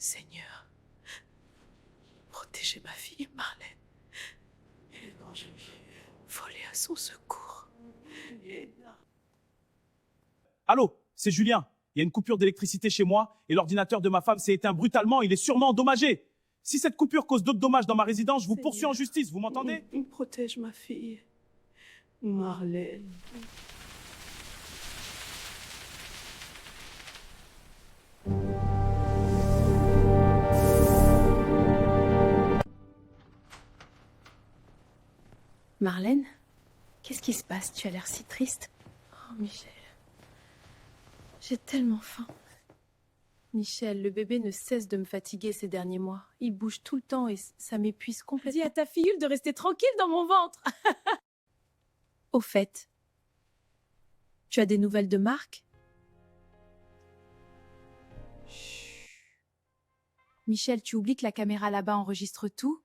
Seigneur, protégez ma fille Marlène. Volez à son secours. Allô, c'est Julien. Il y a une coupure d'électricité chez moi et l'ordinateur de ma femme s'est éteint brutalement. Il est sûrement endommagé. Si cette coupure cause d'autres dommages dans ma résidence, je vous poursuis en justice. Vous m'entendez? Protège ma fille, Marlène. Marlène, qu'est-ce qui se passe? Tu as l'air si triste. Oh, Michel. J'ai tellement faim. Michel, le bébé ne cesse de me fatiguer ces derniers mois. Il bouge tout le temps et ça m'épuise complètement. Dis à ta filleule de rester tranquille dans mon ventre. Au fait, tu as des nouvelles de Marc? Chut. Michel, tu oublies que la caméra là-bas enregistre tout?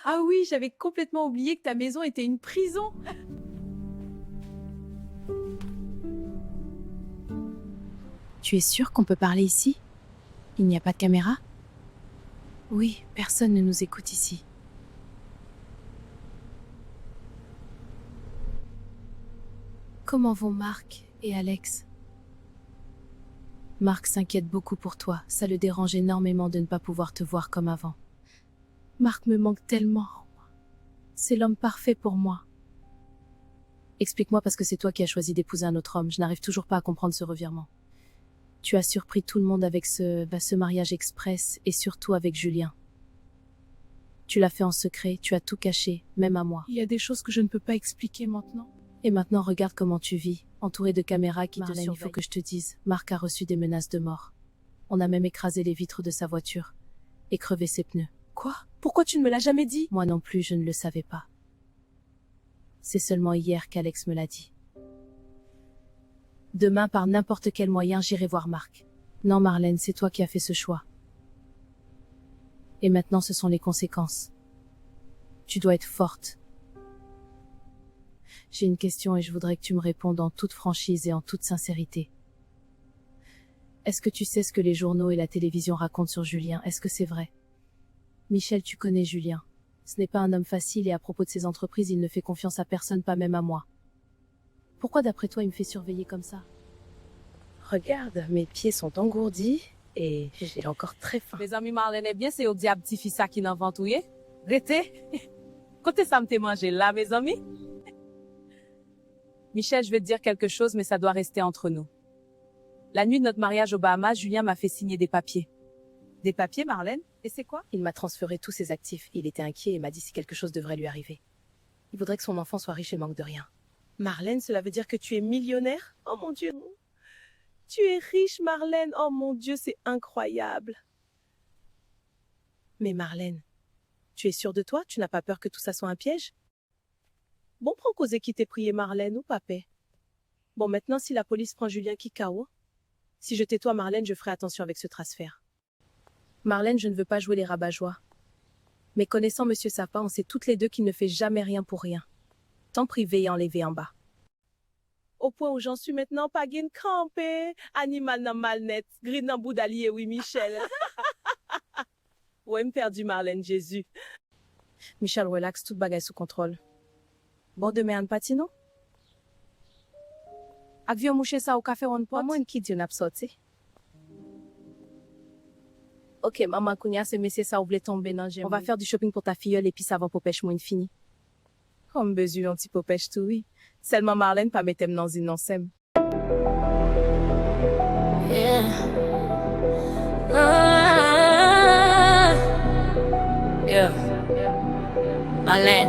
Ah oui, j'avais complètement oublié que ta maison était une prison. Tu es sûre qu'on peut parler ici? Il n'y a pas de caméra? Oui, personne ne nous écoute ici. Comment vont Marc et Alex? Marc s'inquiète beaucoup pour toi. Ça le dérange énormément de ne pas pouvoir te voir comme avant. Marc me manque tellement. C'est l'homme parfait pour moi. Explique-moi parce que c'est toi qui as choisi d'épouser un autre homme. Je n'arrive toujours pas à comprendre ce revirement. Tu as surpris tout le monde avec ce mariage express et surtout avec Julien. Tu l'as fait en secret, tu as tout caché, même à moi. Il y a des choses que je ne peux pas expliquer maintenant. Et maintenant, regarde comment tu vis, entouré de caméras qui te surveillent. Il faut que je te dise, Marc a reçu des menaces de mort. On a même écrasé les vitres de sa voiture et crevé ses pneus. Quoi? Pourquoi tu ne me l'as jamais dit? Moi non plus, je ne le savais pas. C'est seulement hier qu'Alex me l'a dit. Demain, par n'importe quel moyen, j'irai voir Marc. Non, Marlène, c'est toi qui as fait ce choix. Et maintenant, ce sont les conséquences. Tu dois être forte. J'ai une question et je voudrais que tu me répondes en toute franchise et en toute sincérité. Est-ce que tu sais ce que les journaux et la télévision racontent sur Julien? Est-ce que c'est vrai? Michel, tu connais Julien. Ce n'est pas un homme facile et à propos de ses entreprises, il ne fait confiance à personne, pas même à moi. Pourquoi d'après toi il me fait surveiller comme ça? Regarde, mes pieds sont engourdis et j'ai encore très faim. Mes amis Marlène, eh bien, c'est au diable petit fils ça qui n'en vend tout, Rete. Côté ça me t'est mangé là, mes amis. Michel, je vais te dire quelque chose, mais ça doit rester entre nous. La nuit de notre mariage aux Bahamas, Julien m'a fait signer des papiers. Des papiers, Marlène? Et c'est quoi? Il m'a transféré tous ses actifs. Il était inquiet et m'a dit si quelque chose devrait lui arriver. Il voudrait que son enfant soit riche et manque de rien. Marlène, cela veut dire que tu es millionnaire? Oh mon Dieu. Tu es riche, Marlène. Oh mon Dieu, c'est incroyable. Mais Marlène, tu es sûre de toi? Tu n'as pas peur que tout ça soit un piège? Bon, prends causer qui t'est prié, Marlène, ou papé? Bon, maintenant, si la police prend Julien Kikao, si je tais toi, Marlène, je ferai attention avec ce transfert. Marlène, je ne veux pas jouer les rabat-joie. Mais connaissant Monsieur Sapin, on sait toutes les deux qu'il ne fait jamais rien pour rien. Tant privé et enlevé en bas. Au point où j'en suis maintenant, pas gain campé, animal nan malnet, gris nan boudalier, oui, Michel. Ouais, me perdu, Marlène, Jésus. Michel, relax, toute bagaille sous contrôle. Bon, demain, patino? Ak vieux mouché ça au café on pot? Moi, qui dit on a sorti? Ok, maman, Kounia, c'est monsieur ça, oublie tomber dans le. On va faire du shopping pour ta filleule et puis ça va pour pêche moins fini. Comme besoin, un petit peu pêche tout, oui. Seulement Marlène, pas mettre dans une non-sem. Yeah. Yeah. Marlène.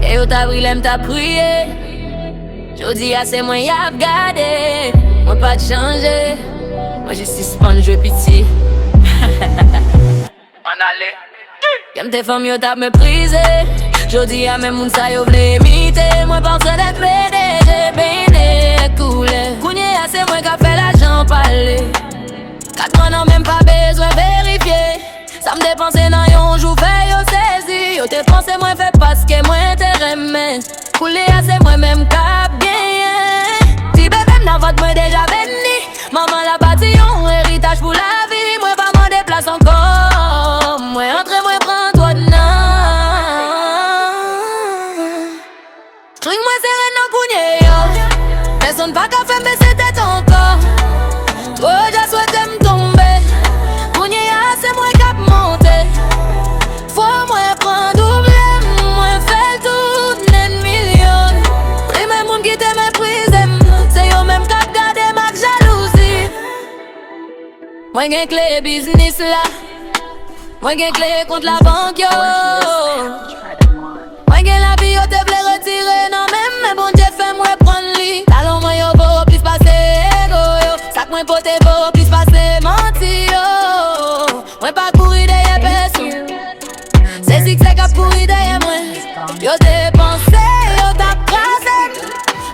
Et où t'as brûlé, t'as prié. Jodi a c'est moi y a regardé. Moi pas de changer. Moi j'ai suspendu jouer pitié. On allait. Comme tes femmes yo t'a méprisé. Jodi a même moun sa yo vle imiter. Moi pas besoin d'être PDG. Béné coulé. Kounye a c'est moi qui a fait l'argent parler. 4 ans non même pas besoin vérifier. Ça me dépense dans yon jou fait yo saisi. Yo te pense moi fait parce que moi te remet. Koulé a c'est moi même cap gagné. Si bébé m'n'a votre moi déjà béni. Maman la bâti yon héritage pour la vie. Moi pas Moi gen clé business là. Moi gen clé contre la banque yo. Moi gen la vie yo te vle retirer non même mais bon Dieu fait moi prendre li. Talon moi yo beau plus passer ego yo. Sac moi pote beau plus passer menti yo. Moi pas courir derrière personne. C'est si que c'est qu'a pourri derrière moi. Yo te pensé, yo t'a crasé.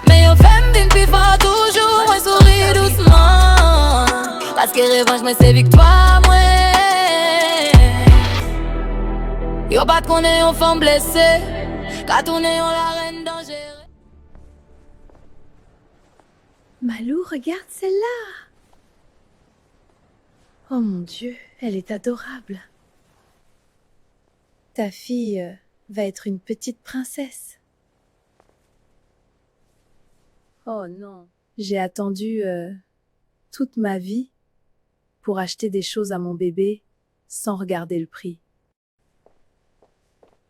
Mais yo fait m'vin plus fort toujours. Moi souris doucement. Parce que revanche moi c'est victoire moi. Yo pas connaît on femme blessée. Quand on est on la reine dangereuse. Malou, regarde celle-là. Oh mon Dieu, elle est adorable. Ta fille va être une petite princesse. Oh non. J'ai attendu toute ma vie pour acheter des choses à mon bébé sans regarder le prix.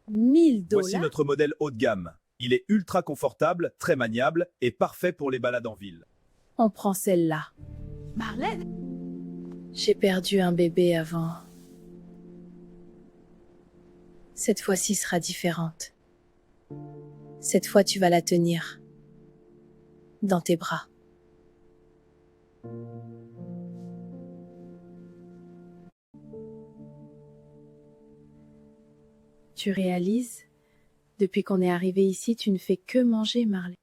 1000 $. Voici notre modèle haut de gamme. Il est ultra confortable, très maniable et parfait pour les balades en ville. On prend celle-là. Marlène, J'ai perdu un bébé avant. Cette fois-ci sera différente. Cette fois, tu vas la tenir dans tes bras. Tu réalises, depuis qu'on est arrivé ici, tu ne fais que manger, Marley.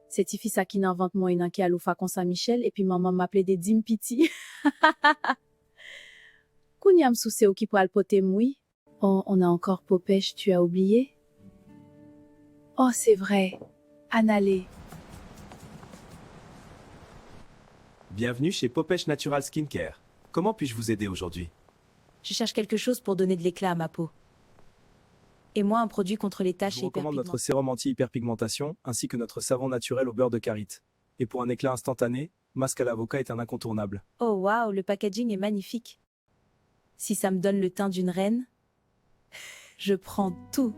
C'est ici ça qui n'invente moi une enquête à l'oufa con Saint-Michel et puis maman m'appelait des dimpiti. Kounyam souce ou qui pour alpoter moui. Oh, on a encore Popèche, tu as oublié? Oh, c'est vrai. Annalé. Bienvenue chez Popèche Natural Skincare. Comment puis-je vous aider aujourd'hui? Je cherche quelque chose pour donner de l'éclat à ma peau. Et moi, un produit contre les Je taches vous et recommande notre hyperpigmentation. sérum anti-hyperpigmentation ainsi que notre savon naturel au beurre de karité. Et pour un éclat instantané, masque à l'avocat est un incontournable. Oh waouh, le packaging est magnifique. Si ça me donne le teint d'une reine, je prends tout.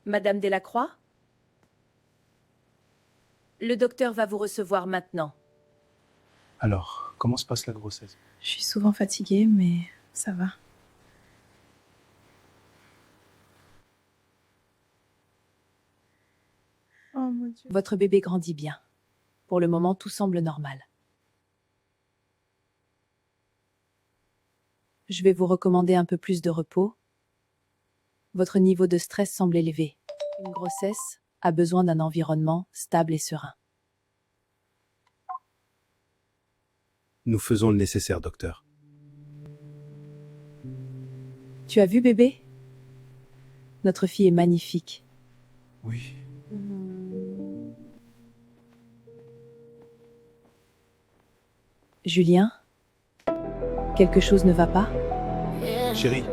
Madame Delacroix? Le docteur va vous recevoir maintenant. Alors, comment se passe la grossesse? Je suis souvent fatiguée, mais ça va. oh mon Dieu. Votre bébé grandit bien. Pour le moment, tout semble normal. Je vais vous recommander un peu plus de repos. Votre niveau de stress semble élevé. Une grossesse a besoin d'un environnement stable et serein. Nous faisons le nécessaire, docteur. Tu as vu bébé? Notre fille est magnifique. Oui. Julien? Quelque chose ne va pas? Chérie,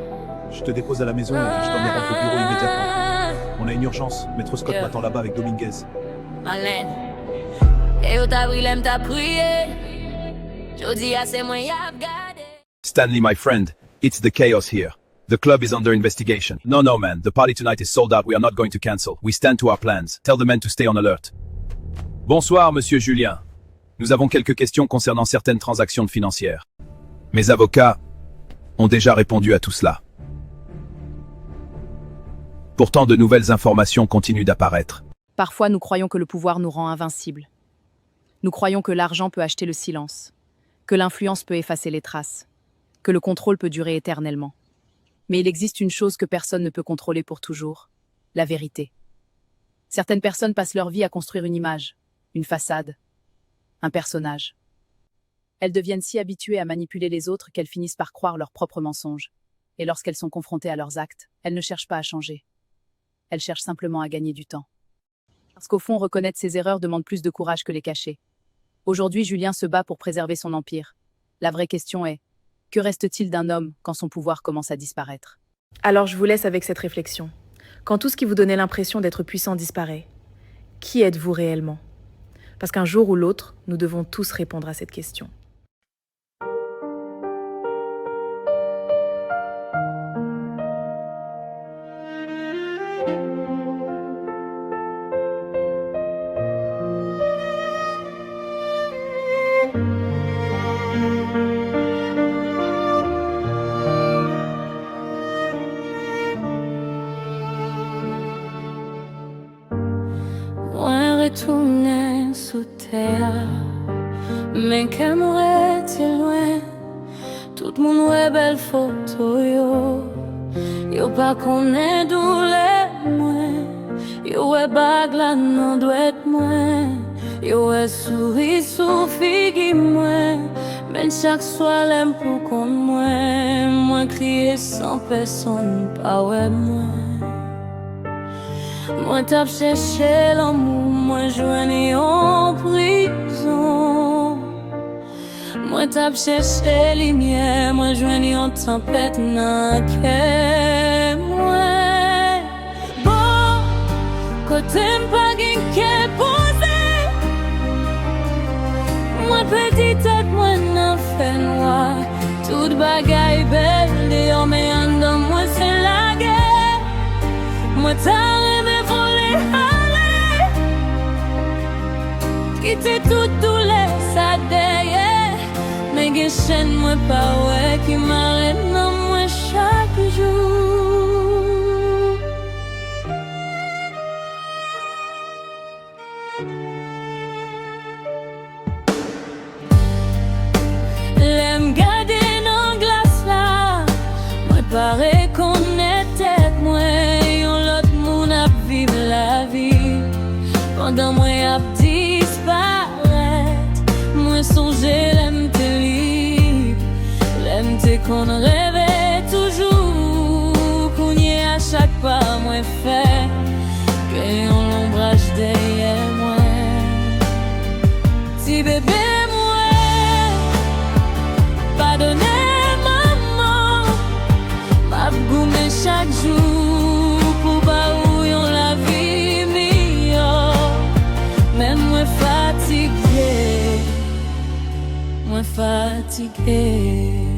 je te dépose à la maison et je t'emmène au bureau immédiatement. On a une urgence. Maître Scott m'attend là-bas avec Dominguez. Marlène. Et yo t'a brûlé, m't'a prié. Jodi a c'est moi y a regardé. Stanley, my friend, it's the chaos here. The club is under investigation. No, man. The party tonight is sold out. We are not going to cancel. We stand to our plans. Tell the men to stay on alert. Bonsoir, monsieur Julien. Nous avons quelques questions concernant certaines transactions financières. Mes avocats ont déjà répondu à tout cela. Pourtant, de nouvelles informations continuent d'apparaître. Parfois, nous croyons que le pouvoir nous rend invincibles. Nous croyons que l'argent peut acheter le silence, que l'influence peut effacer les traces, que le contrôle peut durer éternellement. Mais il existe une chose que personne ne peut contrôler pour toujours, la vérité. Certaines personnes passent leur vie à construire une image, une façade, un personnage. Elles deviennent si habituées à manipuler les autres qu'elles finissent par croire leurs propres mensonges. Et lorsqu'elles sont confrontées à leurs actes, elles ne cherchent pas à changer. Elles cherchent simplement à gagner du temps. Parce qu'au fond, reconnaître ses erreurs demande plus de courage que les cacher. Aujourd'hui, Julien se bat pour préserver son empire. La vraie question est, que reste-t-il d'un homme quand son pouvoir commence à disparaître? Alors je vous laisse avec cette réflexion. Quand tout ce qui vous donnait l'impression d'être puissant disparaît, qui êtes-vous réellement? Parce qu'un jour ou l'autre, nous devons tous répondre à cette question. Retourner sous terre, mais qu'aimerais-tu loin? Tout le monde ouais belle photo yo pas connaît douleur moi, yo ouais bague là non doit être moi, yo ouais souris sous figue moi, mais chaque soir l'aime pour qu'on moi crier sans personne pas ouais moi. Moi t'as cherché l'amour, moi joigné en prison. Moi t'as cherché lumière, moi joigné en tempête nan que moi. Bon, côté m'pas gen qu'est posé. Moi petite tête, moi nan fait noir. Toute bagaille belle, dehors mais en dedans moi c'est la guerre. Moi t'as quitter tout douleur ça derrière, mais que chaîne moi pas ouais qui m'arrête dans moi chaque jour. L'aime garder dans glace là, moi pas reconnaître moi, yon l'autre moun a vivre la vie pendant moi a moi songer l'aime te libre, l'aime te qu'on rêvait toujours, qu'on y est à chaque pas moi fait, que on l'ombrage derrière moi. Si bébé moi, pardonnez maman, m'a goumé chaque jour pour pas où yon la vie meilleure, même moi fatigué. Fatigué.